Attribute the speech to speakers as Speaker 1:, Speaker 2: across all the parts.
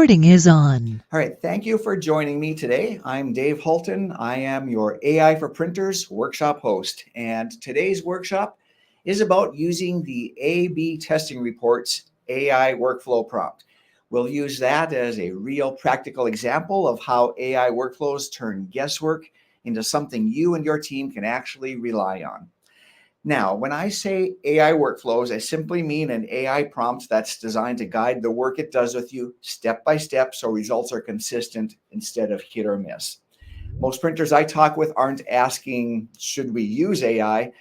Speaker 1: Recording is on.
Speaker 2: All right, thank you for joining me today. I'm Dave Hultin. I am your AI for Printers workshop host, and today's workshop is about using the A/B testing reports AI workflow prompt. We'll use that as a real practical example of how AI workflows turn guesswork into something you and your team can actually rely on. Now, when I say AI workflows, I simply mean an AI prompt that's designed to guide the work it does with you step by step so results are consistent instead of hit or miss. Most printers I talk with aren't asking, should we use AI?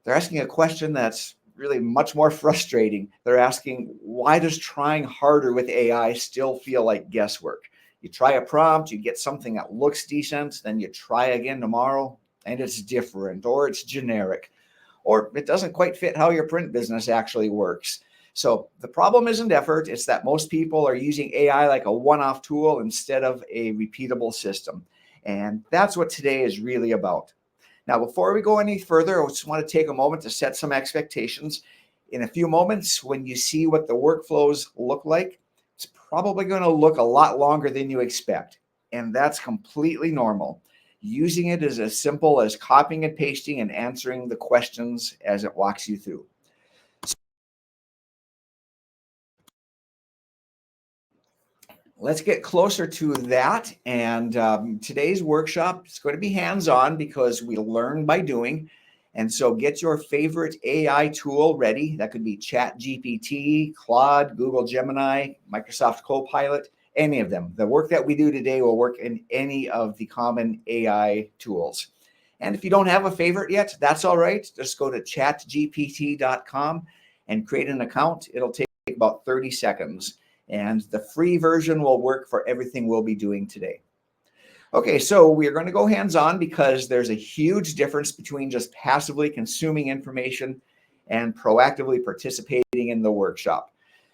Speaker 2: They're asking a question that's really much more frustrating. They're asking, why does trying harder with AI still feel like guesswork? You try a prompt, you get something that looks decent, then you try again tomorrow, and it's different or it's generic, or it doesn't quite fit how your print business actually works. So the problem isn't effort, it's that most people are using AI like a one-off tool instead of a repeatable system. And that's what today is really about. Now, before we go any further, I just want to take a moment to set some expectations. In a few moments, when you see what the workflows look like, it's probably going to look a lot longer than you expect. And that's completely normal. Using it is as simple as copying and pasting and answering the questions as it walks you through. Let's get closer to that. And today's workshop is going to be hands-on because we learn by doing. And so get your favorite AI tool ready. That could be ChatGPT, Claude, Google Gemini, Microsoft Copilot, any of them. The work that we do today will work in any of the common AI tools. And if you don't have a favorite yet, that's all right. Just go to chatgpt.com and create an account. It'll take about 30 seconds. And the free version will work for everything we'll be doing today. Okay, so we're going to go hands-on because there's a huge difference between just passively consuming information and proactively participating in the workshop.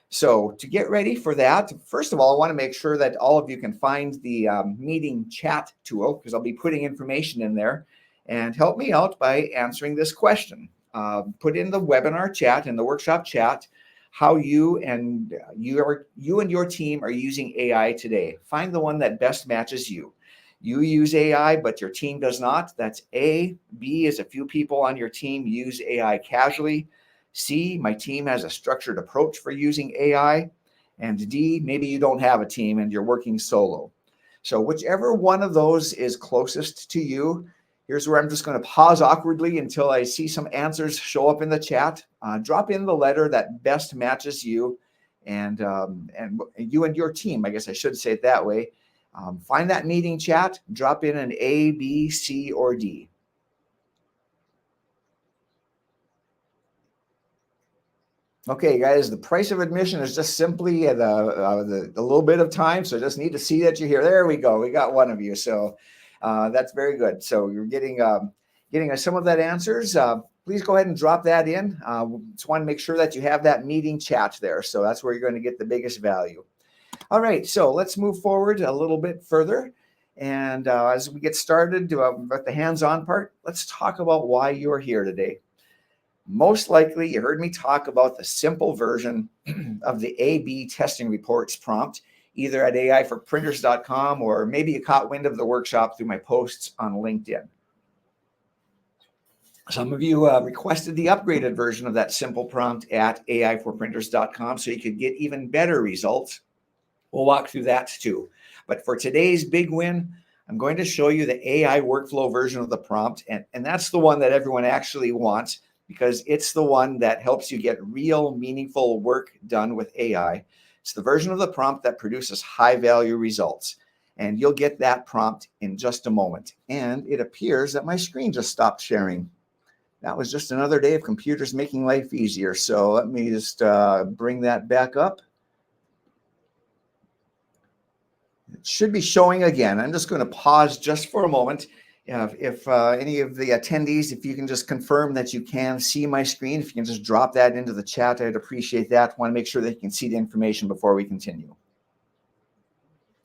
Speaker 2: So to get ready for that, first of all, I want to make sure that all of you can find the meeting chat tool because I'll be putting information in there, and help me out by answering this question. Put in the webinar chat and the workshop chat how you and your team are using AI today. Find the one that best matches you. You use AI, but your team does not. That's A. B is a few people on your team use AI casually. C, my team has a structured approach for using AI. And D, maybe you don't have a team and you're working solo. So whichever one of those is closest to you, here's where I'm just going to pause awkwardly until I see some answers show up in the chat. Drop in the letter that best matches you and you and your team. I guess I should say it that way. Find that meeting chat, drop in an A, B, C, or D. Okay, guys, the price of admission is just simply the little bit of time. So just need to see that you're here. There we go. We got one of you. So that's very good. So you're getting some of that answers. Please go ahead and drop that in. Just want to make sure that you have that meeting chat there. So that's where you're going to get the biggest value. All right, so let's move forward a little bit further. And as we get started with the hands-on part, let's talk about why you're here today. Most likely, you heard me talk about the simple version of the A/B testing reports prompt, either at aiforprinters.com, or maybe you caught wind of the workshop through my posts on LinkedIn. Some of you requested the upgraded version of that simple prompt at aiforprinters.com so you could get even better results. We'll walk through that too. But for today's big win, I'm going to show you the AI workflow version of the prompt. And that's the one that everyone actually wants because it's the one that helps you get real, meaningful work done with AI. It's the version of the prompt that produces high-value results. And you'll get that prompt in just a moment. And it appears that my screen just stopped sharing. That was just another day of computers making life easier. So let me just bring that back up. It should be showing again. I'm just going to pause just for a moment. If any of the attendees, if you can just confirm that you can see my screen, if you can just drop that into the chat, I'd appreciate that. Want to make sure that you can see the information before we continue.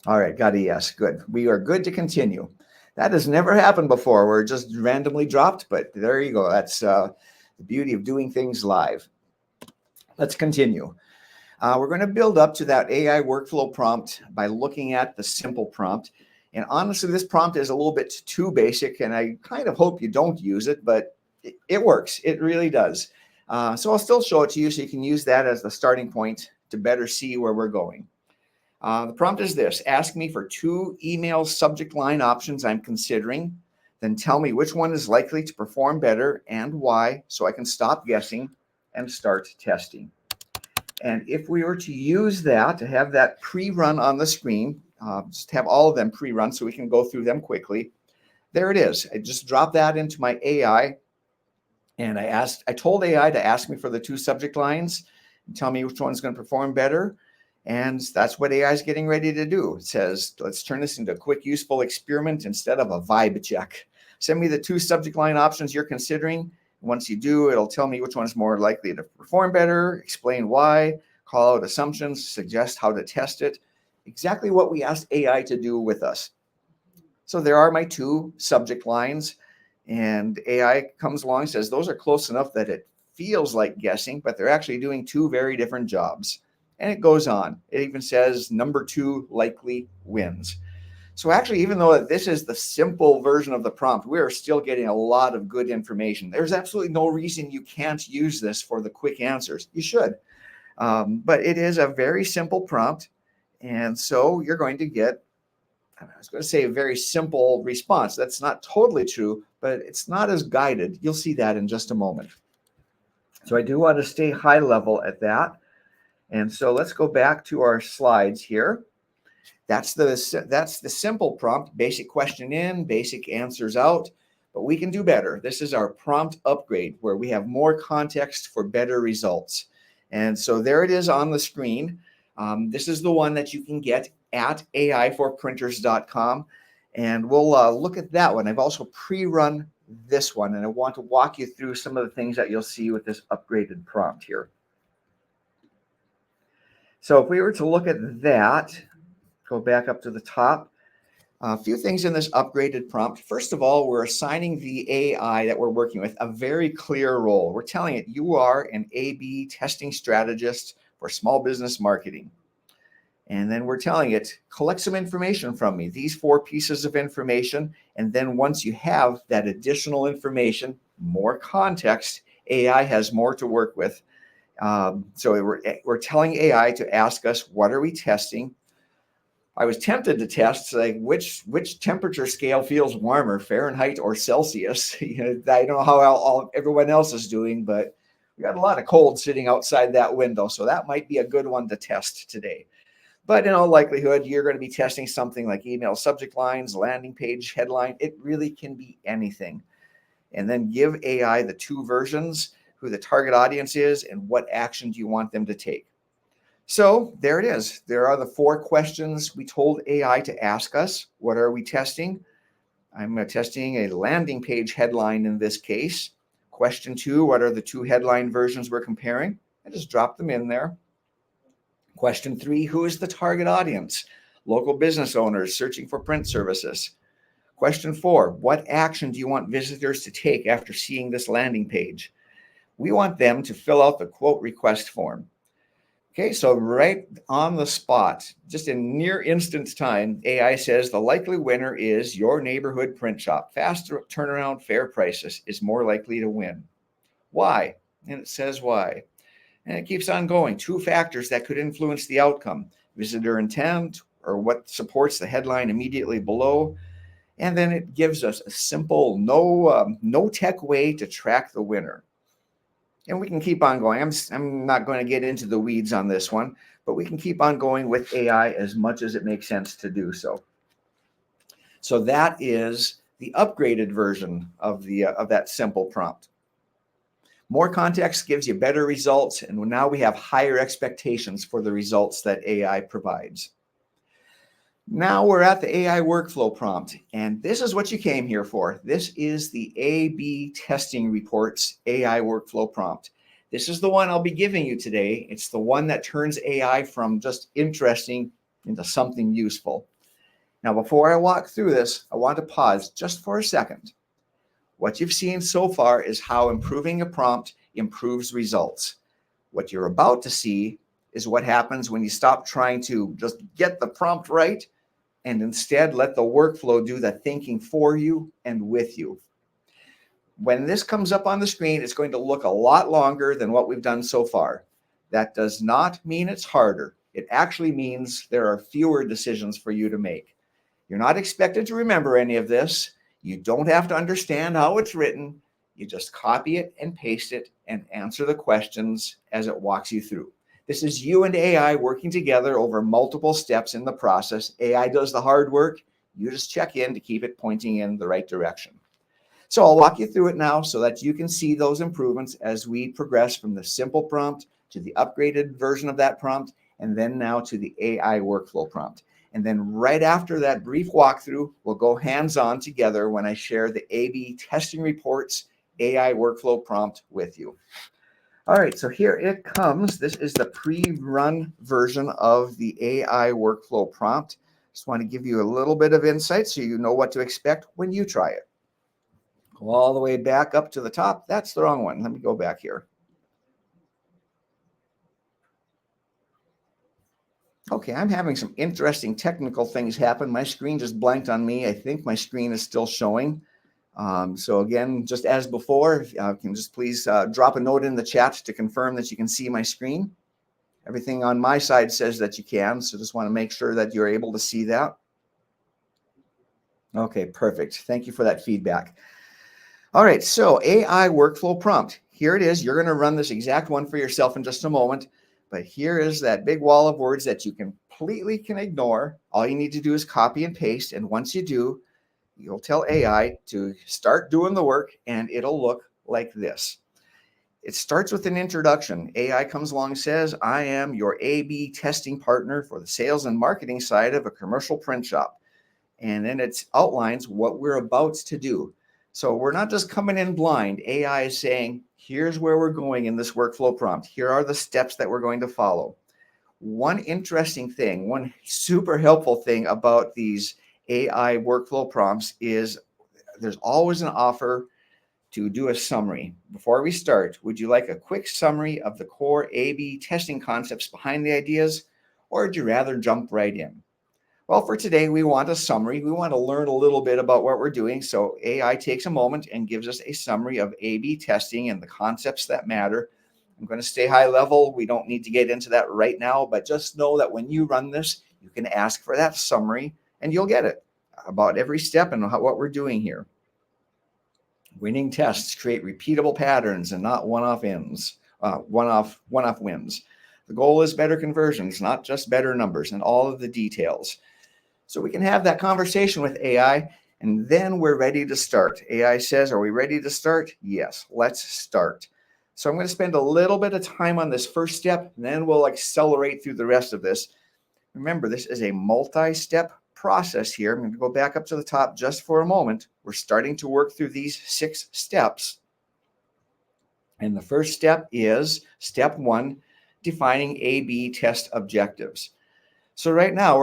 Speaker 2: All right, got a yes. Good. We are good to continue. That has never happened before. We're just randomly dropped, but there you go. That's the beauty of doing things live. Let's continue. We're going to build up to that AI workflow prompt by looking at the simple prompt. And honestly, this prompt is a little bit too basic, and I kind of hope you don't use it, but it works. It really does. So I'll still show it to you so you can use that as the starting point to better see where we're going. The prompt is this: ask me for 2 email subject line options I'm considering, then tell me which one is likely to perform better and why, so I can stop guessing and start testing. And if we were to use that, to have that pre-run on the screen, just have all of them pre-run so we can go through them quickly. There it is. I just dropped that into my AI, and I told AI to ask me for the 2 subject lines and tell me which one's going to perform better. And that's what AI is getting ready to do. It says, let's turn this into a quick, useful experiment instead of a vibe check. Send me the 2 subject line options you're considering. Once you do, it'll tell me which one's more likely to perform better, explain why, call out assumptions, suggest how to test it. Exactly what we asked AI to do with us. So there are my 2 subject lines, and AI comes along and says those are close enough that it feels like guessing, but they're actually doing 2 very different jobs. And it goes on. It even says number 2 likely wins. So actually, even though this is the simple version of the prompt, we are still getting a lot of good information. There's absolutely no reason you can't use this for the quick answers. You should. But it is a very simple prompt. And so you're going to get, I was going to say, a very simple response. That's not totally true, but it's not as guided. You'll see that in just a moment. So I do want to stay high level at that. And so let's go back to our slides here. That's the simple prompt: basic question in, basic answers out. But we can do better. This is our prompt upgrade, where we have more context for better results. And so there it is on the screen. This is the one that you can get at aiforprinters.com. And we'll look at that one. I've also pre-run this one, and I want to walk you through some of the things that you'll see with this upgraded prompt here. So if we were to look at that, go back up to the top, a few things in this upgraded prompt. First of all, we're assigning the AI that we're working with a very clear role. We're telling it you are an A/B testing strategist for small business marketing. And then we're telling it, collect some information from me, these 4 pieces of information. And then once you have that additional information, more context, AI has more to work with. So we're telling AI to ask us, what are we testing? I was tempted to test like which temperature scale feels warmer, Fahrenheit or Celsius. I don't know how everyone else is doing, but we got a lot of cold sitting outside that window, so that might be a good one to test today. But in all likelihood, you're going to be testing something like email subject lines, landing page headline. It really can be anything. And then give AI the 2 versions, who the target audience is, and what action do you want them to take. So there it is. There are the 4 questions we told AI to ask us. What are we testing? I'm testing a landing page headline in this case. Question 2, what are the 2 headline versions we're comparing? I just dropped them in there. Question 3, who is the target audience? Local business owners searching for print services. Question 4, what action do you want visitors to take after seeing this landing page? We want them to fill out the quote request form. Okay, so right on the spot, just in near instant time, AI says the likely winner is your neighborhood print shop. Fast turnaround, fair prices is more likely to win. Why? And it says why. And it keeps on going. 2 factors that could influence the outcome: visitor intent, or what supports the headline immediately below. And then it gives us a simple, no tech way to track the winner. And we can keep on going. I'm not going to get into the weeds on this one, but we can keep on going with AI as much as it makes sense to do so. So that is the upgraded version of that simple prompt. More context gives you better results, and now we have higher expectations for the results that AI provides. Now we're at the AI workflow prompt, and this is what you came here for. This is the A/B testing reports AI workflow prompt. This is the one I'll be giving you today. It's the one that turns AI from just interesting into something useful. Now, before I walk through this, I want to pause just for a second. What you've seen so far is how improving a prompt improves results. What you're about to see is what happens when you stop trying to just get the prompt right and instead let the workflow do the thinking for you and with you. When this comes up on the screen, it's going to look a lot longer than what we've done so far. That does not mean it's harder. It actually means there are fewer decisions for you to make. You're not expected to remember any of this. You don't have to understand how it's written. You just copy it and paste it and answer the questions as it walks you through. This is you and AI working together over multiple steps in the process. AI does the hard work. You just check in to keep it pointing in the right direction. So I'll walk you through it now so that you can see those improvements as we progress from the simple prompt to the upgraded version of that prompt, and then now to the AI workflow prompt. And then right after that brief walkthrough, we'll go hands-on together when I share the A/B testing reports AI workflow prompt with you. All right, so here it comes. This is the pre-run version of the AI workflow prompt. Just want to give you a little bit of insight so you know what to expect when you try it. Go all the way back up to the top. That's the wrong one. Let me go back here. Okay, I'm having some interesting technical things happen. My screen just blanked on me. I think my screen is still showing. So again, just as before, can just please drop a note in the chat to confirm that you can see my screen. Everything on my side says that you can, so just want to make sure that you're able to see that. Okay, perfect. Thank you for that feedback. All right, so AI workflow prompt. Here it is. You're going to run this exact one for yourself in just a moment. But here is that big wall of words that you completely can ignore. All you need to do is copy and paste. And once you do, you'll tell AI to start doing the work, and it'll look like this. It starts with an introduction. AI comes along and says, I am your A/B testing partner for the sales and marketing side of a commercial print shop. And then it outlines what we're about to do. So we're not just coming in blind. AI is saying, here's where we're going in this workflow prompt. Here are the steps that we're going to follow. One interesting thing, one super helpful thing about these AI workflow prompts is there's always an offer to do a summary. Before we start, would you like a quick summary of the core A/B testing concepts behind the ideas, or would you rather jump right in? Well, for today, we want a summary. We want to learn a little bit about what we're doing. So AI takes a moment and gives us a summary of A/B testing and the concepts that matter. I'm going to stay high level. We don't need to get into that right now, but just know that when you run this, you can ask for that summary and you'll get it about every step and what we're doing here. Winning tests create repeatable patterns and not one-off wins. The goal is better conversions, not just better numbers, and all of the details. So we can have that conversation with AI, and then we're ready to start. AI says, are we ready to start? Yes, let's start. So I'm going to spend a little bit of time on this first step, and then we'll accelerate through the rest of this. Remember, this is a multi-step process here. I'm going to go back up to the top just for a moment. We're starting to work through these 6 steps. And the first step is step 1, defining A/B test objectives. So right now,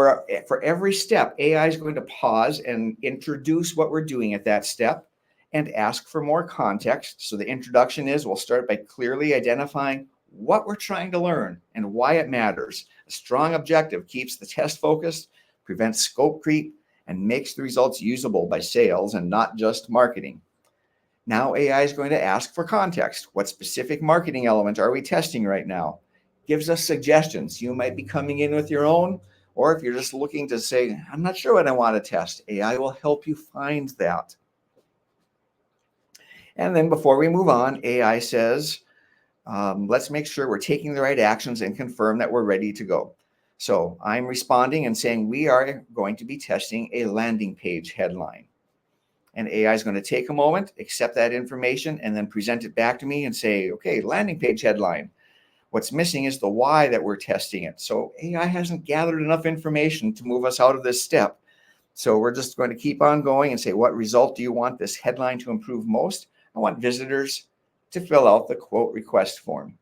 Speaker 2: for every step, AI is going to pause and introduce what we're doing at that step and ask for more context. So the introduction is, we'll start by clearly identifying what we're trying to learn and why it matters. A strong objective keeps the test focused, prevents scope creep, and makes the results usable by sales and not just marketing. Now AI is going to ask for context. What specific marketing element are we testing right now? Gives us suggestions. You might be coming in with your own, or if you're just looking to say, I'm not sure what I want to test, AI will help you find that. And then before we move on, AI says, let's make sure we're taking the right actions and confirm that we're ready to go. So I'm responding and saying we are going to be testing a landing page headline. And AI is going to take a moment, accept that information, and then present it back to me and say, okay, landing page headline. What's missing is the why that we're testing it. So AI hasn't gathered enough information to move us out of this step. So we're just going to keep on going and say, what result do you want this headline to improve most? I want visitors to fill out the quote request form.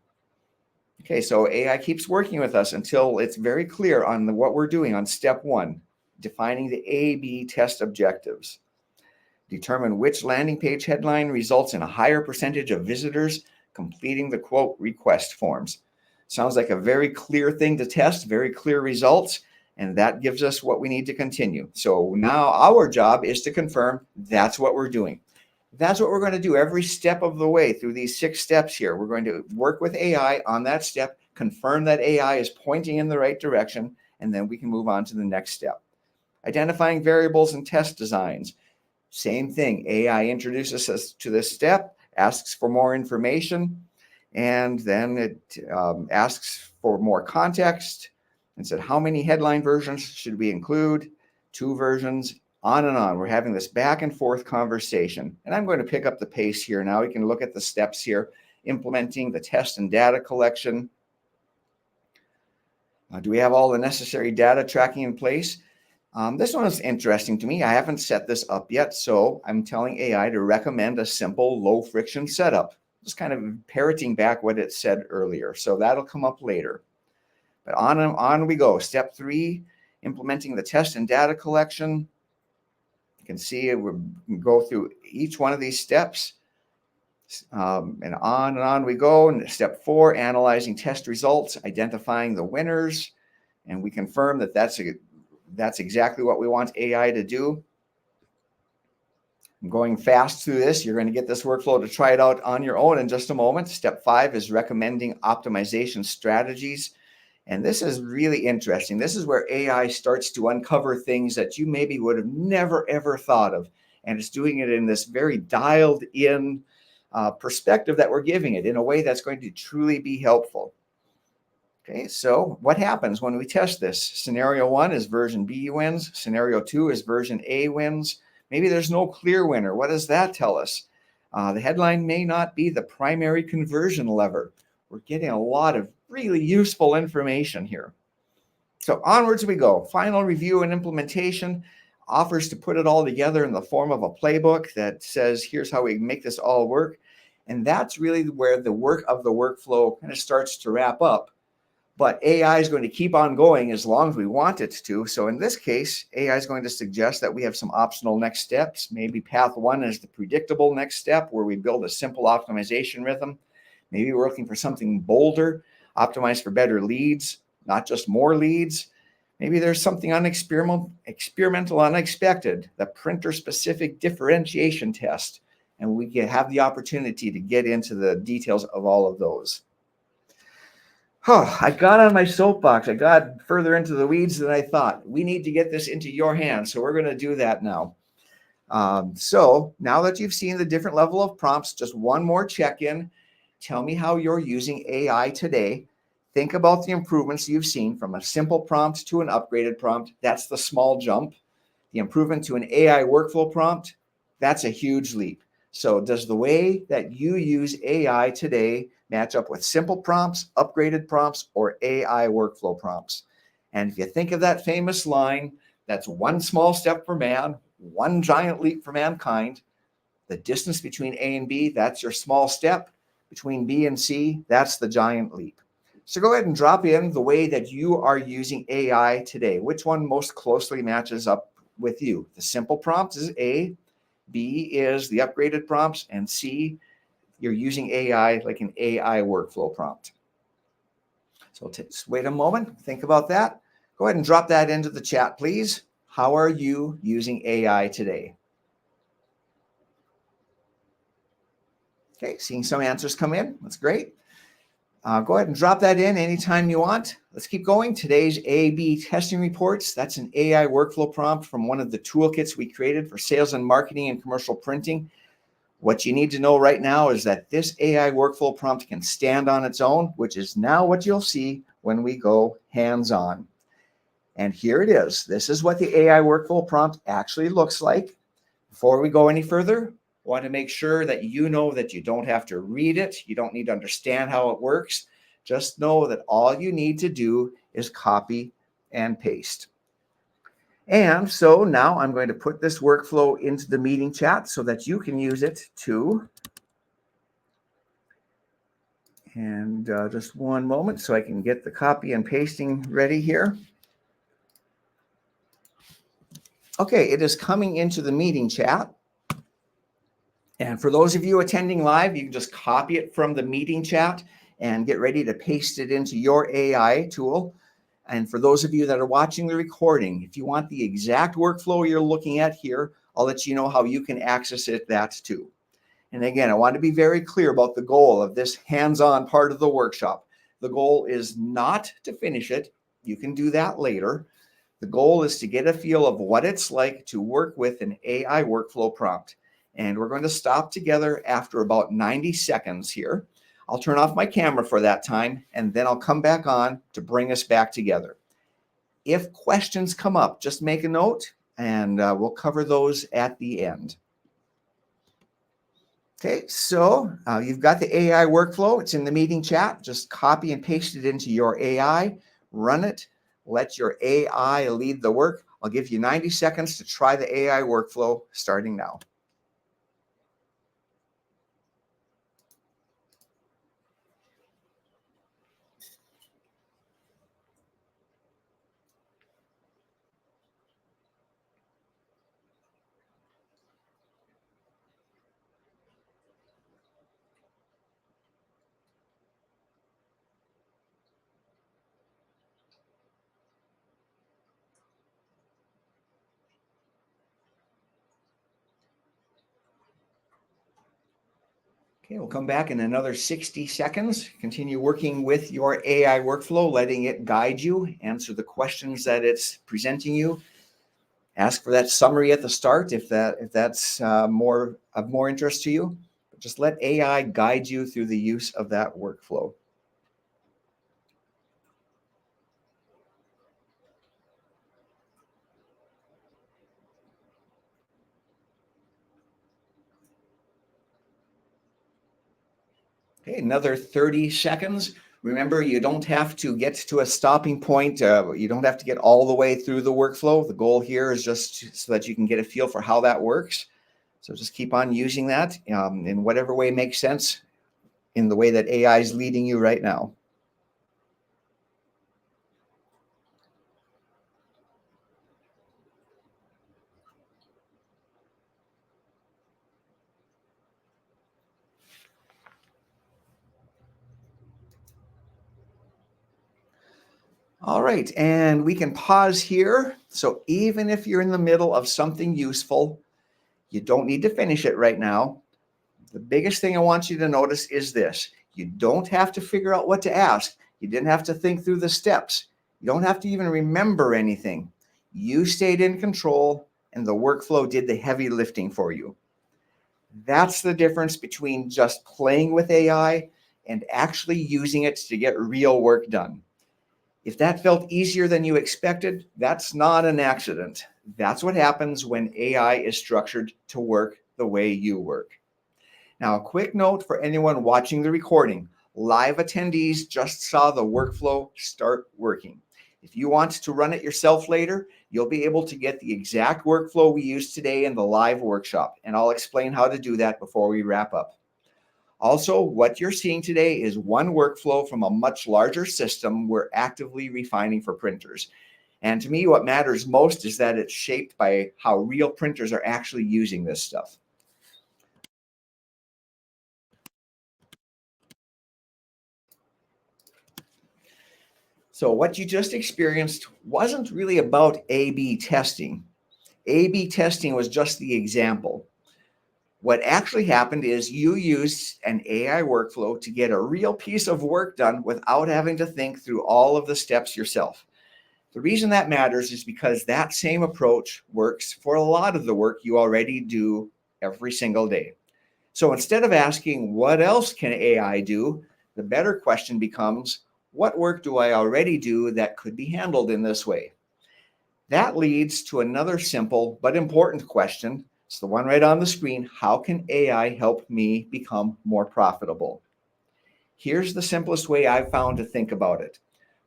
Speaker 2: Okay, so AI keeps working with us until it's very clear on what we're doing on step 1, defining the A/B test objectives. Determine which landing page headline results in a higher percentage of visitors completing the quote request forms. Sounds like a very clear thing to test, very clear results, and that gives us what we need to continue. So now our job is to confirm that's what we're doing. That's what we're going to do every step of the way through these 6 steps here. We're going to work with AI on that step, confirm that AI is pointing in the right direction, and then we can move on to the next step. Identifying variables and test designs. Same thing. AI introduces us to this step, asks for more information, and then it asks for more context and said, how many headline versions should we include? 2 versions, on and on. We're having this back and forth conversation. And I'm going to pick up the pace here now. We can look at the steps here, implementing the test and data collection. Do we have all the necessary data tracking in place? This one is interesting to me. I haven't set this up yet, so I'm telling AI to recommend a simple, low-friction setup. Just kind of parroting back what it said earlier. So that'll come up later. But on we go. Step 3, implementing the test and data collection. You can see we go through each one of these steps. And on we go. And step 4, analyzing test results, identifying the winners. And we confirm that that's exactly what we want AI to do. I'm going fast through this. You're going to get this workflow to try it out on your own in just a moment. Step 5 is recommending optimization strategies. And this is really interesting. This is where AI starts to uncover things that you maybe would have never, ever thought of. And it's doing it in this very dialed in perspective that we're giving it in a way that's going to truly be helpful. Okay, so what happens when we test this? Scenario 1 is version B wins. Scenario 2 is version A wins. Maybe there's no clear winner. What does that tell us? The headline may not be the primary conversion lever. We're getting a lot of really useful information here. So onwards we go. Final review and implementation offers to put it all together in the form of a playbook that says, here's how we make this all work. And that's really where the work of the workflow kind of starts to wrap up. But AI is going to keep on going as long as we want it to. So in this case, AI is going to suggest that we have some optional next steps. Maybe path 1 is the predictable next step where we build a simple optimization rhythm. Maybe we're looking for something bolder, optimize for better leads, not just more leads. Maybe there's something experimental, unexpected, the printer-specific differentiation test. And we can have the opportunity to get into the details of all of those. Oh, I got on my soapbox. I got further into the weeds than I thought. We need to get this into your hands, so we're going to do that now. So now that you've seen the different level of prompts, just one more check-in. Tell me how you're using AI today. Think about the improvements you've seen from a simple prompt to an upgraded prompt. That's the small jump. The improvement to an AI workflow prompt, that's a huge leap. So does the way that you use AI today match up with simple prompts, upgraded prompts, or AI workflow prompts? And if you think of that famous line, that's one small step for man, one giant leap for mankind. The distance between A and B, that's your small step. Between B and C, that's the giant leap. So go ahead and drop in the way that you are using AI today. Which one most closely matches up with you? The simple prompt is A, B is the upgraded prompts, and C, you're using AI like an AI workflow prompt. So just wait a moment, think about that. Go ahead and drop that into the chat, please. How are you using AI today? Okay, seeing some answers come in. That's great. Go ahead and drop that in anytime you want. Let's keep going. Today's A/B testing reports. That's an AI workflow prompt from one of the toolkits we created for sales and marketing and commercial printing. What you need to know right now is that this AI workflow prompt can stand on its own, which is now what you'll see when we go hands-on. And here it is. This is what the AI workflow prompt actually looks like. Before we go any further, I want to make sure that you know that you don't have to read it. You don't need to understand how it works. Just know that all you need to do is copy and paste. And so now I'm going to put this workflow into the meeting chat so that you can use it too. And just one moment so I can get the copy and pasting ready here. Okay, it is coming into the meeting chat. And for those of you attending live, you can just copy it from the meeting chat and get ready to paste it into your AI tool. And for those of you that are watching the recording, if you want the exact workflow you're looking at here, I'll let you know how you can access it that too. And again, I want to be very clear about the goal of this hands-on part of the workshop. The goal is not to finish it. You can do that later. The goal is to get a feel of what it's like to work with an AI workflow prompt. And we're going to stop together after about 90 seconds here. I'll turn off my camera for that time, and then I'll come back on to bring us back together. If questions come up, just make a note, and we'll cover those at the end. Okay, so you've got the AI workflow. It's in the meeting chat. Just copy and paste it into your AI, run it, let your AI lead the work. I'll give you 90 seconds to try the AI workflow starting now. Okay, we'll come back in another 60 seconds. Continue working with your AI workflow, letting it guide you, answer the questions that it's presenting you. Ask for that summary at the start if that's of more interest to you. But just let AI guide you through the use of that workflow. Okay, another 30 seconds. Remember, you don't have to get to a stopping point. You don't have to get all the way through the workflow. The goal here is just so that you can get a feel for how that works. So just keep on using that in whatever way makes sense in the way that AI is leading you right now. All right, and we can pause here. So even if you're in the middle of something useful, you don't need to finish it right now. The biggest thing I want you to notice is this. You don't have to figure out what to ask. You didn't have to think through the steps. You don't have to even remember anything. You stayed in control and the workflow did the heavy lifting for you. That's the difference between just playing with AI and actually using it to get real work done. If that felt easier than you expected, that's not an accident. That's what happens when AI is structured to work the way you work. Now, a quick note for anyone watching the recording. Live attendees just saw the workflow start working. If you want to run it yourself later, you'll be able to get the exact workflow we used today in the live workshop, and I'll explain how to do that before we wrap up. Also, what you're seeing today is one workflow from a much larger system we're actively refining for printers. And to me, what matters most is that it's shaped by how real printers are actually using this stuff. So what you just experienced wasn't really about A/B testing. A/B testing was just the example. What actually happened is you used an AI workflow to get a real piece of work done without having to think through all of the steps yourself. The reason that matters is because that same approach works for a lot of the work you already do every single day. So instead of asking, what else can AI do? The better question becomes, what work do I already do that could be handled in this way? That leads to another simple but important question. It's the one right on the screen. How can AI help me become more profitable? Here's the simplest way I've found to think about it.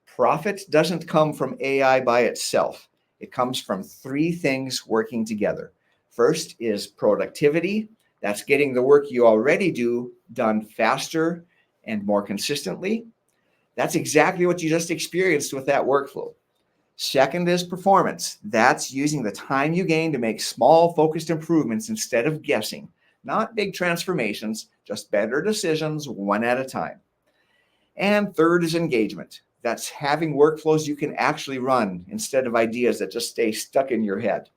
Speaker 2: Profit doesn't come from AI by itself. It comes from three things working together. First is productivity. That's getting the work you already do done faster and more consistently. That's exactly what you just experienced with that workflow. Second is performance. That's using the time you gain to make small, focused improvements instead of guessing. Not big transformations, just better decisions one at a time. And third is engagement. That's having workflows you can actually run instead of ideas that just stay stuck in your head.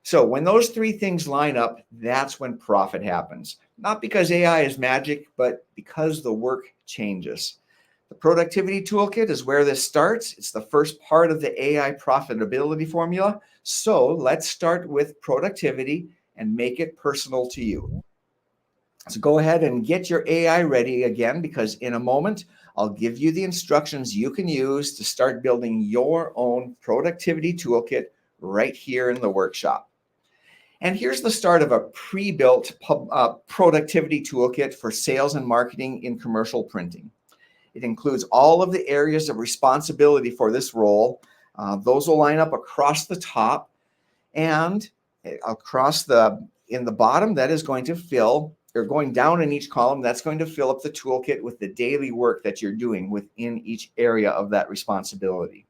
Speaker 2: So when those three things line up, that's when profit happens. Not because AI is magic, but because the work changes. The productivity toolkit is where this starts. It's the first part of the AI profitability formula. So let's start with productivity and make it personal to you. So go ahead and get your AI ready again, because in a moment, I'll give you the instructions you can use to start building your own productivity toolkit right here in the workshop. And here's the start of a pre-built productivity toolkit for sales and marketing in commercial printing. It includes all of the areas of responsibility for this role. Those will line up across the top, and in the bottom, that is going to fill, or going down in each column, that's going to fill up the toolkit with the daily work that you're doing within each area of that responsibility.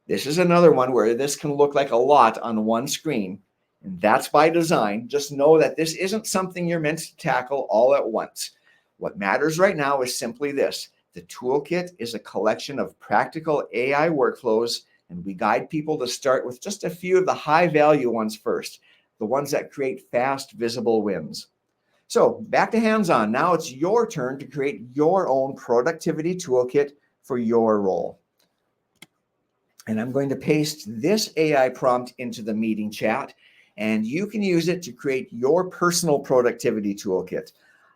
Speaker 2: This is another one where this can look like a lot on one screen, and that's by design. Just know that this isn't something you're meant to tackle all at once. What matters right now is simply this. The toolkit is a collection of practical AI workflows, and we guide people to start with just a few of the high value ones first, the ones that create fast, visible wins. So back to hands-on. Now it's your turn to create your own productivity toolkit for your role. And I'm going to paste this AI prompt into the meeting chat, and you can use it to create your personal productivity toolkit.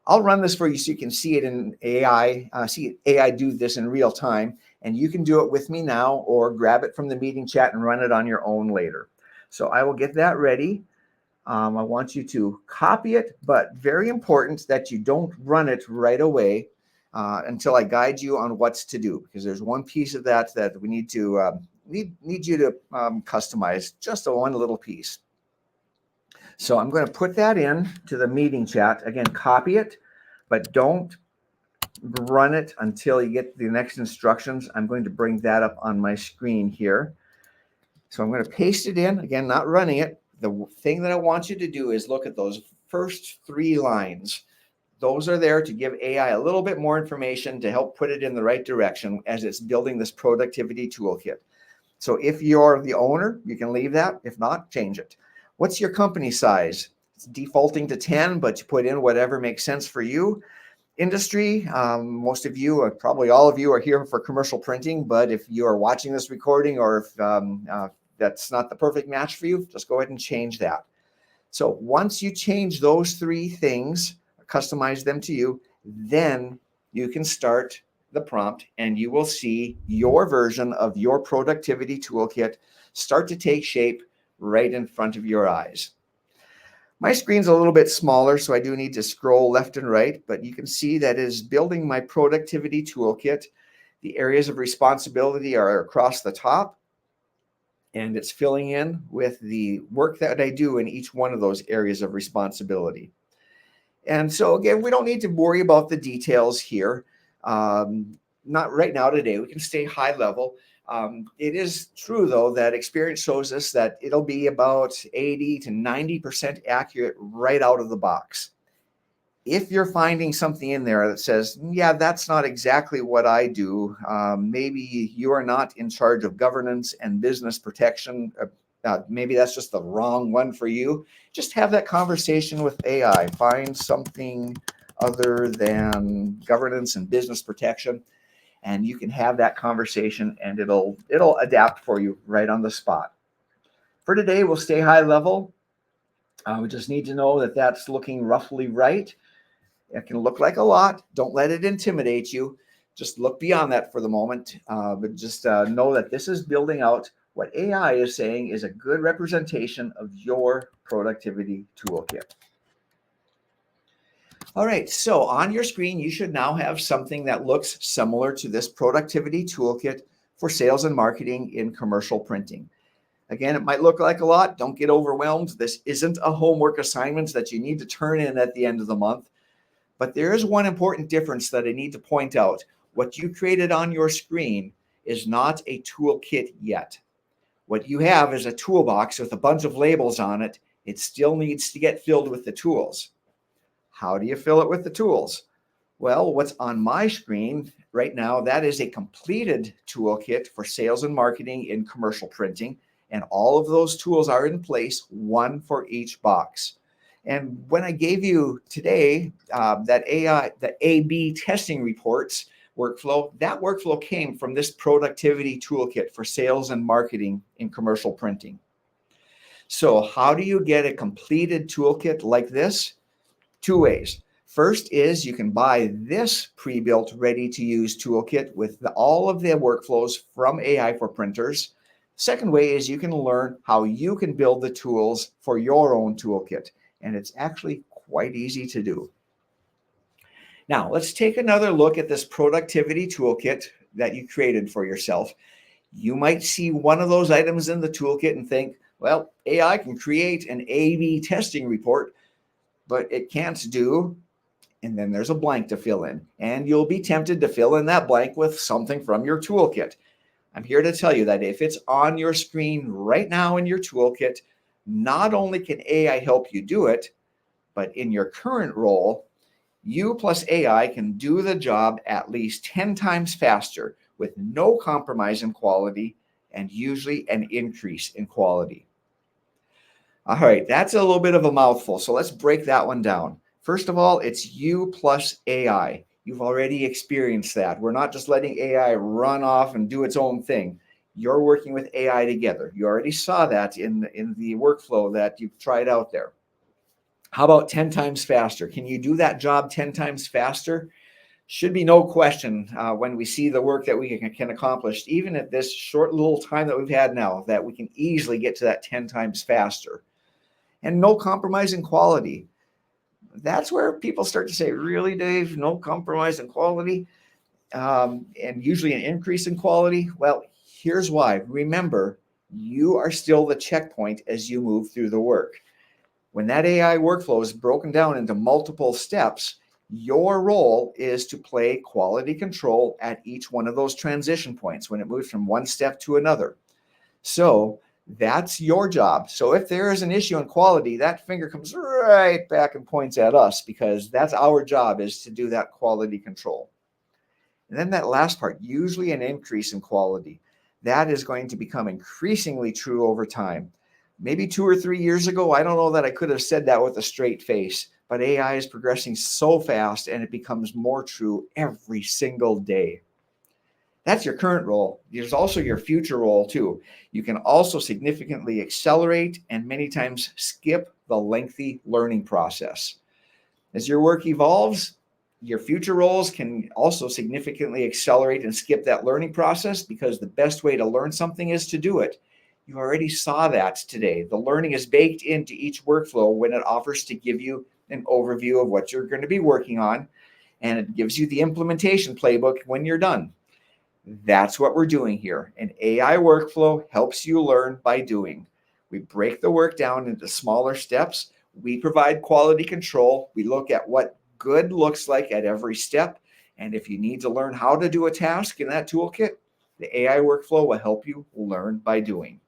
Speaker 2: I'll run this for you so you can see it in AI, see AI do this in real time, and you can do it with me now or grab it from the meeting chat and run it on your own later. So I will get that ready. I want you to copy it, but very important that you don't run it right away until I guide you on what's to do, because there's one piece of that we need to need you to customize, just one little piece. So I'm going to put that in to the meeting chat. Again, copy it, but don't run it until you get the next instructions. I'm going to bring that up on my screen here. So I'm going to paste it in, again, not running it. The thing that I want you to do is look at those first three lines. Those are there to give AI a little bit more information to help put it in the right direction as it's building this productivity toolkit. So if you're the owner, you can leave that. If not, change it. What's your company size? It's defaulting to 10, but you put in whatever makes sense for you. Industry, most of you, or probably all of you, are here for commercial printing, but if you are watching this recording, or if that's not the perfect match for you, just go ahead and change that. So once you change those three things, customize them to you, then you can start the prompt and you will see your version of your productivity toolkit start to take shape right in front of your eyes. My screen's a little bit smaller, so I do need to scroll left and right, but you can see that is building my productivity toolkit. The areas of responsibility are across the top, and it's filling in with the work that I do in each one of those areas of responsibility. And so again, we don't need to worry about the details here. Not right now today. We can stay high level. It is true, though, that experience shows us that it'll be about 80 to 90% accurate right out of the box. If you're finding something in there that says, yeah, that's not exactly what I do, maybe you are not in charge of governance and business protection, maybe that's just the wrong one for you, just have that conversation with AI. Find something other than governance and business protection, and you can have that conversation, and it'll adapt for you right on the spot. For today, we'll stay high level. We just need to know that that's looking roughly right. It can look like a lot. Don't let it intimidate you. Just look beyond that for the moment, but just know that this is building out what AI is saying is a good representation of your productivity toolkit. All right, so on your screen, you should now have something that looks similar to this productivity toolkit for sales and marketing in commercial printing. Again, it might look like a lot. Don't get overwhelmed. This isn't a homework assignment that you need to turn in at the end of the month. But there is one important difference that I need to point out. What you created on your screen is not a toolkit yet. What you have is a toolbox with a bunch of labels on it. It still needs to get filled with the tools. How do you fill it with the tools? Well, what's on my screen right now, that is a completed toolkit for sales and marketing in commercial printing. And all of those tools are in place, one for each box. And when I gave you today that the A/B testing reports workflow, that workflow came from this productivity toolkit for sales and marketing in commercial printing. So how do you get a completed toolkit like this? Two ways. First is you can buy this pre-built ready-to-use toolkit with all of the workflows from AI for printers. Second way is you can learn how you can build the tools for your own toolkit, and it's actually quite easy to do. Now, let's take another look at this productivity toolkit that you created for yourself. You might see one of those items in the toolkit and think, well, AI can create an A/B testing report, but it can't do, and then there's a blank to fill in. And you'll be tempted to fill in that blank with something from your toolkit. I'm here to tell you that if it's on your screen right now in your toolkit, not only can AI help you do it, but in your current role, you plus AI can do the job at least 10 times faster with no compromise in quality and usually an increase in quality. All right, that's a little bit of a mouthful. So let's break that one down. First of all, it's you plus AI. You've already experienced that. We're not just letting AI run off and do its own thing. You're working with AI together. You already saw that in the workflow that you've tried out there. How about 10 times faster? Can you do that job 10 times faster? Should be no question when we see the work that we can accomplish, even at this short little time that we've had now, that we can easily get to that 10 times faster. And no compromise in quality. That's where people start to say, really, Dave, no compromise in quality, and usually an increase in quality. Well, here's why. Remember, you are still the checkpoint as you move through the work. When that AI workflow is broken down into multiple steps, your role is to play quality control at each one of those transition points when it moves from one step to another. So that's your job. So if there is an issue in quality, that finger comes right back and points at us, because that's our job, is to do that quality control. And then that last part, usually an increase in quality, that is going to become increasingly true over time. Maybe 2 or 3 years ago, I don't know that I could have said that with a straight face, but AI is progressing so fast and it becomes more true every single day. That's your current role. There's also your future role too. You can also significantly accelerate and many times skip the lengthy learning process. As your work evolves, your future roles can also significantly accelerate and skip that learning process, because the best way to learn something is to do it. You already saw that today. The learning is baked into each workflow when it offers to give you an overview of what you're going to be working on, and it gives you the implementation playbook when you're done. That's what we're doing here. An AI workflow helps you learn by doing. We break the work down into smaller steps. We provide quality control. We look at what good looks like at every step. And if you need to learn how to do a task in that toolkit, the AI workflow will help you learn by doing.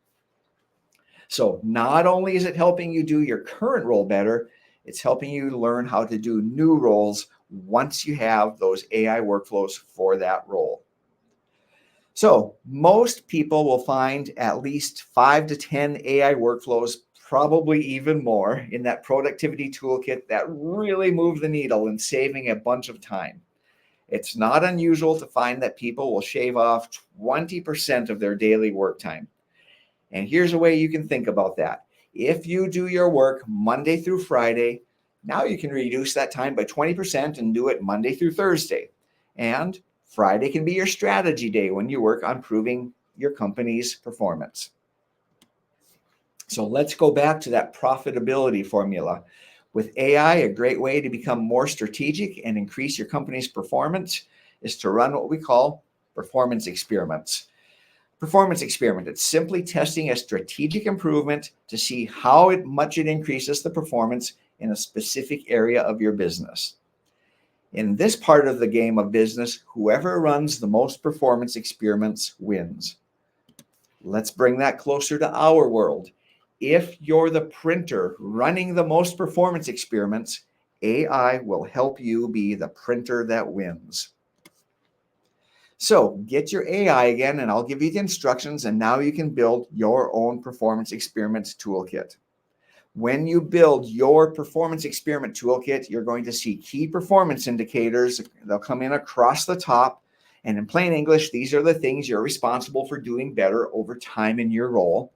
Speaker 2: So not only is it helping you do your current role better, it's helping you learn how to do new roles once you have those AI workflows for that role. So most people will find at least 5 to 10 AI workflows, probably even more, in that productivity toolkit that really move the needle in saving a bunch of time. It's not unusual to find that people will shave off 20% of their daily work time. And here's a way you can think about that. If you do your work Monday through Friday, now you can reduce that time by 20% and do it Monday through Thursday. And Friday can be your strategy day when you work on improving your company's performance. So let's go back to that profitability formula. With AI, a great way to become more strategic and increase your company's performance is to run what we call performance experiments. Performance experiment, it's simply testing a strategic improvement to see how much it increases the performance in a specific area of your business. In this part of the game of business, whoever runs the most performance experiments wins. Let's bring that closer to our world. If you're the printer running the most performance experiments, AI will help you be the printer that wins. So get your AI again, and I'll give you the instructions, and now you can build your own performance experiments toolkit. When you build your performance experiment toolkit, you're going to see key performance indicators. They'll come in across the top. And in plain English, these are the things you're responsible for doing better over time in your role.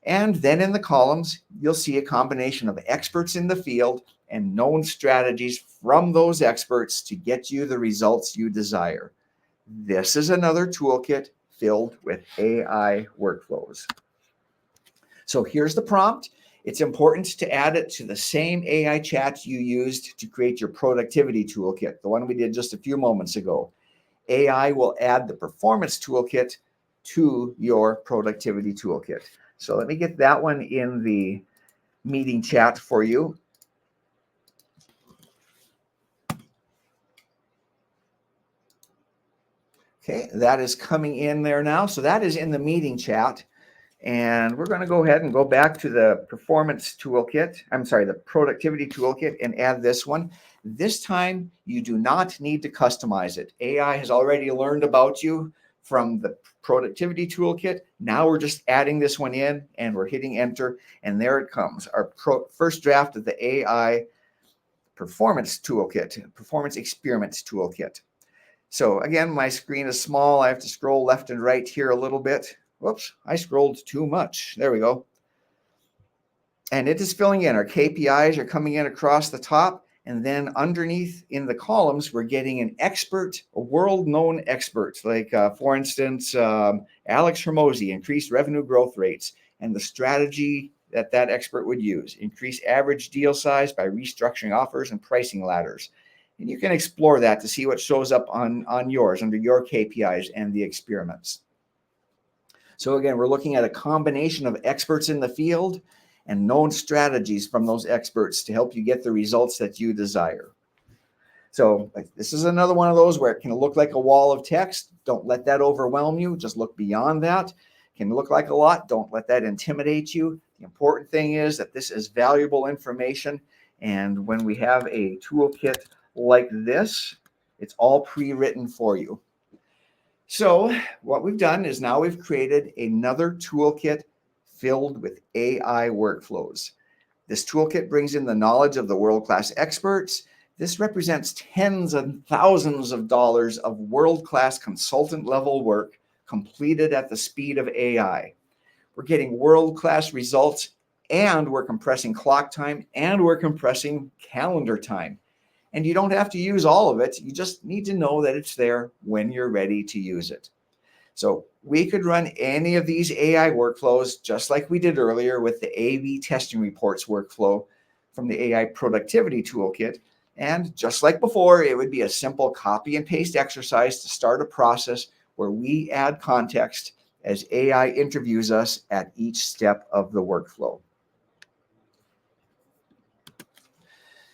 Speaker 2: And then in the columns, you'll see a combination of experts in the field and known strategies from those experts to get you the results you desire. This is another toolkit filled with AI workflows. So here's the prompt. It's important to add it to the same AI chat you used to create your productivity toolkit, the one we did just a few moments ago. AI will add the performance toolkit to your productivity toolkit. So let me get that one in the meeting chat for you. Okay, that is coming in there now. So that is in the meeting chat. And we're going to go ahead and go back to the performance toolkit. The productivity toolkit, and add this one. This time, you do not need to customize it. AI has already learned about you from the productivity toolkit. Now we're just adding this one in, and we're hitting enter. And there it comes, our first draft of the AI performance toolkit, performance experiments toolkit. So again, my screen is small. I have to scroll left and right here a little bit. Whoops, I scrolled too much. There we go. And it is filling in. Our KPIs are coming in across the top. And then underneath in the columns, we're getting an expert, a world-known expert. Like, for instance, Alex Hermosi, increased revenue growth rates. And the strategy that that expert would use. Increase average deal size by restructuring offers and pricing ladders. And you can explore that to see what shows up on yours, under your KPIs and the experiments. So again, we're looking at a combination of experts in the field and known strategies from those experts to help you get the results that you desire. So this is another one of those where it can look like a wall of text. Don't let that overwhelm you. Just look beyond that. It can look like a lot. Don't let that intimidate you. The important thing is that this is valuable information. And when we have a toolkit like this, it's all pre-written for you. So what we've done is now we've created another toolkit filled with AI workflows. This toolkit brings in the knowledge of the world-class experts. This represents tens and thousands of dollars of world-class consultant-level work completed at the speed of AI. We're getting world-class results, and we're compressing clock time, and we're compressing calendar time. And you don't have to use all of it. You just need to know that it's there when you're ready to use it. So we could run any of these AI workflows just like we did earlier with the A/B testing reports workflow from the AI productivity toolkit. And just like before, it would be a simple copy and paste exercise to start a process where we add context as AI interviews us at each step of the workflow.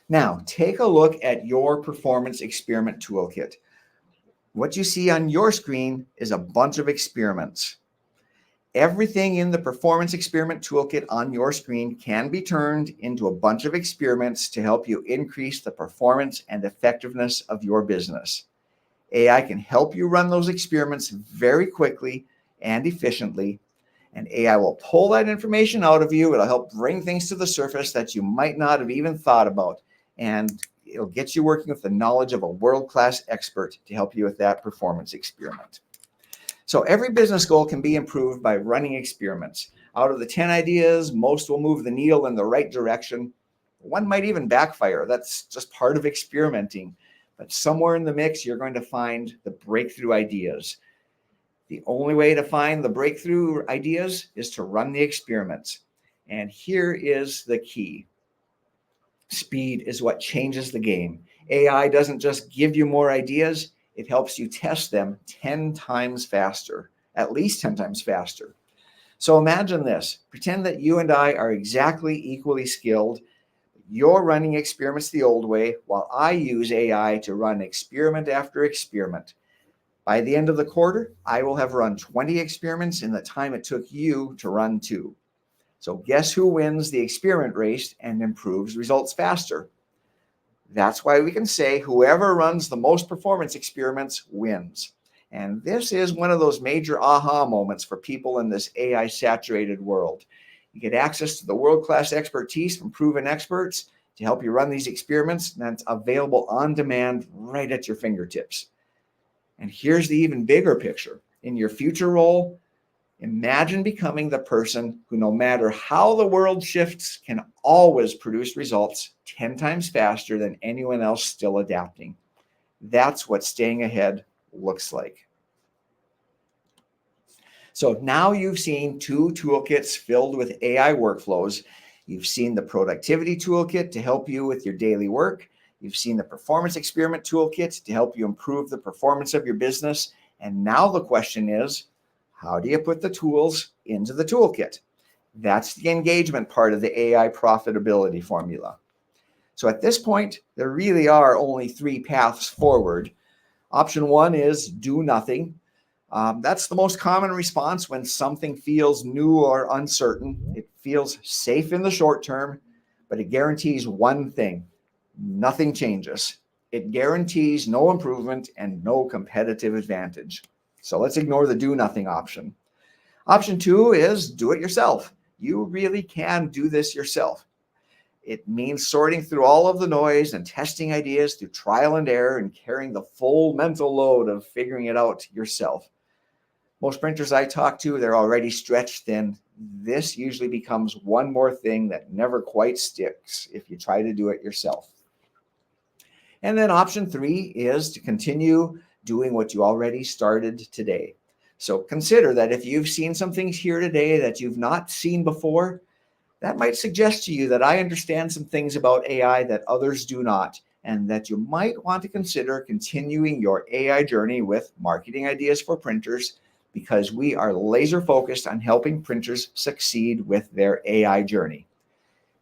Speaker 2: Now, take a look at your performance experiment toolkit. What you see on your screen is a bunch of experiments. Everything in the performance experiment toolkit on your screen can be turned into a bunch of experiments to help you increase the performance and effectiveness of your business. AI can help you run those experiments very quickly and efficiently, and AI will pull that information out of you. It'll help bring things to the surface that you might not have even thought about. And it'll get you working with the knowledge of a world-class expert to help you with that performance experiment. So every business goal can be improved by running experiments. Out of the 10 ideas, most will move the needle in the right direction. One might even backfire. That's just part of experimenting. But somewhere in the mix, you're going to find the breakthrough ideas. The only way to find the breakthrough ideas is to run the experiments. And here is the key. Speed is what changes the game. AI doesn't just give you more ideas, it helps you test them 10 times faster, at least 10 times faster. So imagine this. Pretend that you and I are exactly equally skilled. You're running experiments the old way, while I use AI to run experiment after experiment. By the end of the quarter, I will have run 20 experiments in the time it took you to run 2. So guess who wins the experiment race and improves results faster? That's why we can say whoever runs the most performance experiments wins. And this is one of those major aha moments for people in this AI saturated world. You get access to the world-class expertise from proven experts to help you run these experiments, and that's available on demand right at your fingertips. And here's the even bigger picture. In your future role, imagine becoming the person who, no matter how the world shifts, can always produce results 10 times faster than anyone else still adapting. That's what staying ahead looks like. So now you've seen two toolkits filled with AI workflows. You've seen the productivity toolkit to help you with your daily work. You've seen the performance experiment toolkit to help you improve the performance of your business. And now the question is, how do you put the tools into the toolkit? That's the engagement part of the AI profitability formula. So at this point, there really are only three paths forward. Option one is do nothing. That's the most common response when something feels new or uncertain. It feels safe in the short term, but it guarantees one thing: nothing changes. It guarantees no improvement and no competitive advantage. So let's ignore the do nothing option. Option two is do it yourself. You really can do this yourself. It means sorting through all of the noise and testing ideas through trial and error and carrying the full mental load of figuring it out yourself. Most printers I talk to, they're already stretched thin. This usually becomes one more thing that never quite sticks if you try to do it yourself. And then option three is to continue doing what you already started today. So consider that if you've seen some things here today that you've not seen before, that might suggest to you that I understand some things about AI that others do not, and that you might want to consider continuing your AI journey with Marketing Ideas for Printers, because we are laser focused on helping printers succeed with their AI journey.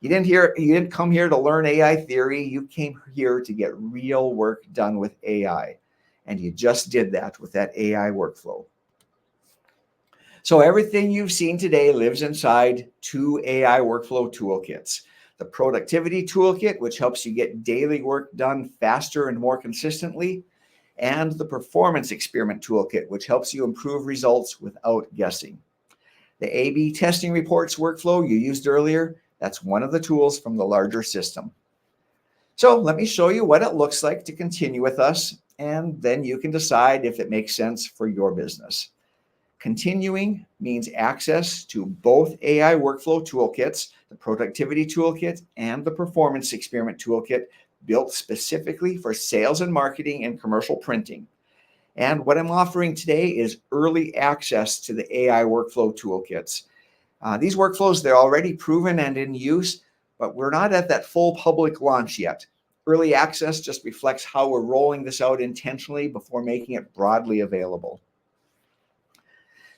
Speaker 2: You didn't come here to learn AI theory. You came here to get real work done with AI. And you just did that with that AI workflow. So everything you've seen today lives inside two AI workflow toolkits. The productivity toolkit, which helps you get daily work done faster and more consistently, and the performance experiment toolkit, which helps you improve results without guessing. The A/B testing reports workflow you used earlier, that's one of the tools from the larger system. So let me show you what it looks like to continue with us, and then you can decide if it makes sense for your business. Continuing means access to both AI workflow toolkits, the productivity toolkit and the performance experiment toolkit, built specifically for sales and marketing and commercial printing. And what I'm offering today is early access to the AI workflow toolkits. These workflows, they're already proven and in use, but we're not at that full public launch yet. Early access just reflects how we're rolling this out intentionally before making it broadly available.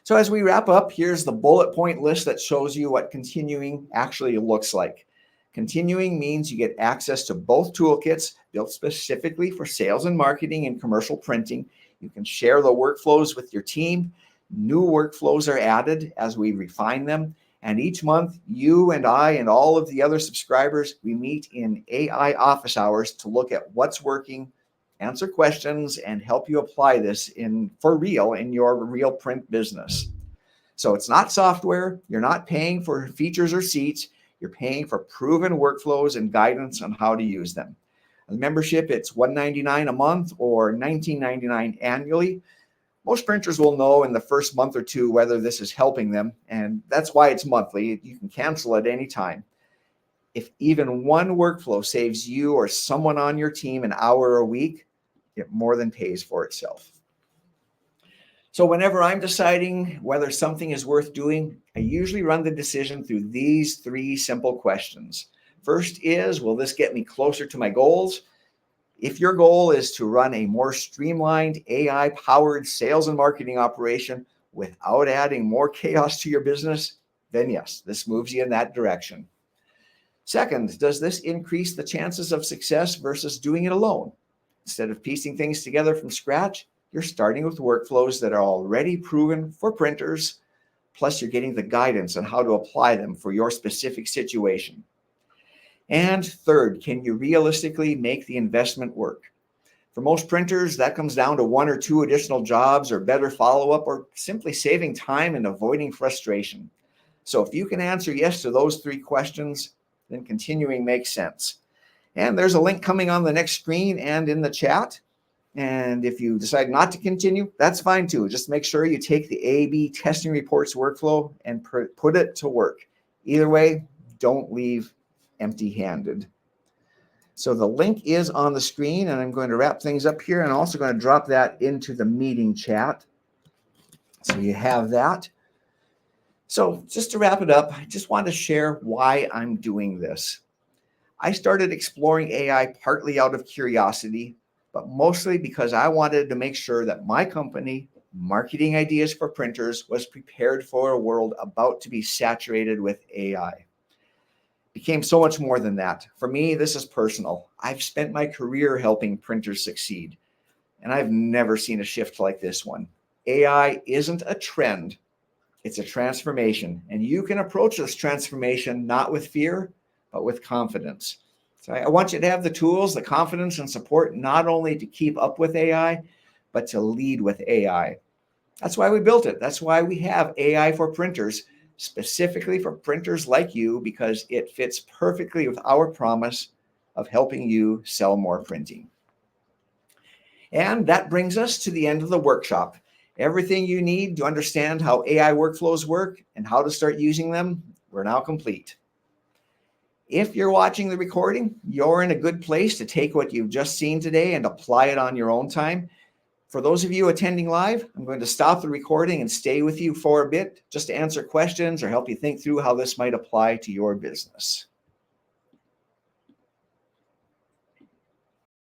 Speaker 2: So as we wrap up, here's the bullet point list that shows you what continuing actually looks like. Continuing means you get access to both toolkits built specifically for sales and marketing and commercial printing. You can share the workflows with your team. New workflows are added as we refine them. And each month, you and I and all of the other subscribers, we meet in AI office hours to look at what's working, answer questions, and help you apply this for real in your real print business. So it's not software. You're not paying for features or seats. You're paying for proven workflows and guidance on how to use them. The membership, it's $199 a month or $19.99 annually. Most printers will know in the first month or two whether this is helping them, and that's why it's monthly. You can cancel at any time. If even one workflow saves you or someone on your team an hour a week, it more than pays for itself. So whenever I'm deciding whether something is worth doing, I usually run the decision through these three simple questions. First is, will this get me closer to my goals? If your goal is to run a more streamlined AI-powered sales and marketing operation without adding more chaos to your business, then yes, this moves you in that direction. Second, does this increase the chances of success versus doing it alone? Instead of piecing things together from scratch, you're starting with workflows that are already proven for printers, plus you're getting the guidance on how to apply them for your specific situation. And third, can you realistically make the investment work? For most printers, that comes down to one or two additional jobs or better follow-up or simply saving time and avoiding frustration. So if you can answer yes to those three questions, then continuing makes sense. And there's a link coming on the next screen and in the chat. And if you decide not to continue, that's fine too. Just make sure you take the A/B testing reports workflow and put it to work. Either way, don't leave empty-handed. So the link is on the screen, and I'm going to wrap things up here, and I'm also going to drop that into the meeting chat. So you have that. So just to wrap it up, I just want to share why I'm doing this. I started exploring AI partly out of curiosity, but mostly because I wanted to make sure that my company, Marketing Ideas for Printers, was prepared for a world about to be saturated with AI. Became so much more than that. For me, this is personal. I've spent my career helping printers succeed, and I've never seen a shift like this one. AI isn't a trend, it's a transformation, and you can approach this transformation not with fear, but with confidence. So I want you to have the tools, the confidence and support, not only to keep up with AI, but to lead with AI. That's why we built it. That's why we have AI for printers, specifically for printers like you, because it fits perfectly with our promise of helping you sell more printing. And that brings us to the end of the workshop. Everything you need to understand how AI workflows work and how to start using them, we're now complete. If you're watching the recording, you're in a good place to take what you've just seen today and apply it on your own time. For those of you attending live, I'm going to stop the recording and stay with you for a bit just to answer questions or help you think through how this might apply to your business.